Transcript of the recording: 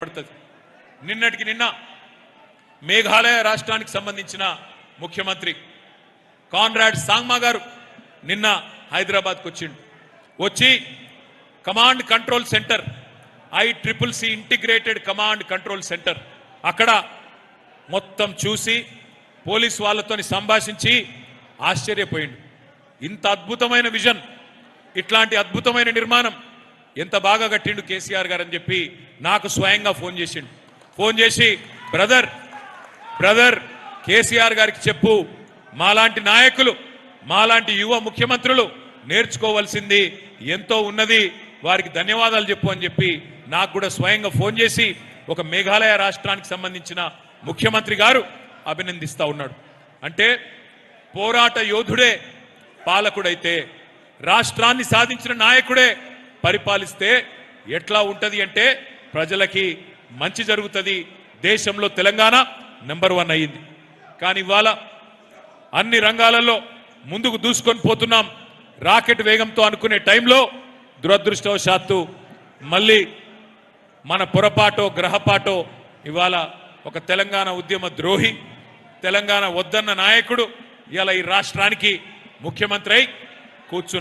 పడుతుంది. నిన్నటికి నిన్న మేఘాలయ రాష్ట్రానికి సంబంధించిన ముఖ్యమంత్రి కాన్రాడ్ సాంగ్మా గారు నిన్న హైదరాబాద్కు వచ్చిండు. వచ్చి command control centre ICCC integrated command control centre అక్కడ మొత్తం చూసి పోలీస్ వాళ్ళతో సంభాషించి ఆశ్చర్యపోయిండు. ఇంత అద్భుతమైన విజన్, ఇట్లాంటి అద్భుతమైన నిర్మాణం ఎంత బాగా కట్టిండు కేసీఆర్ గారు అని చెప్పి నాకు స్వయంగా ఫోన్ చేసిండు. ఫోన్ చేసి బ్రదర్ కేసీఆర్ గారికి చెప్పు, మాలాంటి నాయకులు మాలాంటి యువ ముఖ్యమంత్రులు నేర్చుకోవాల్సింది ఎంతో ఉన్నది, వారికి ధన్యవాదాలు చెప్పు అని చెప్పి నాకు కూడా స్వయంగా ఫోన్ చేసి ఒక మేఘాలయ రాష్ట్రానికి సంబంధించిన ముఖ్యమంత్రి గారు అభినందిస్తా ఉన్నాడు. అంటే పోరాట యోధుడే పాలకుడైతే, రాష్ట్రాన్ని సాధించిన నాయకుడే పరిపాలిస్తే ఎట్లా ఉంటది అంటే ప్రజలకి మంచి జరుగుతుంది. దేశంలో తెలంగాణ నెంబర్ 1 అయ్యింది. కానీ ఇవాళ అన్ని రంగాలలో ముందుకు దూసుకొని పోతున్నాం రాకెట్ వేగంతో అనుకునే టైంలో దురదృష్టవశాత్తు మళ్ళీ మన పొరపాటో గ్రహపాటో ఇవాళ ఒక తెలంగాణ ఉద్యమ ద్రోహి, తెలంగాణ వద్దన్న నాయకుడు ఇలా ఈ రాష్ట్రానికి ముఖ్యమంత్రి అయి కూర్చున్నారు.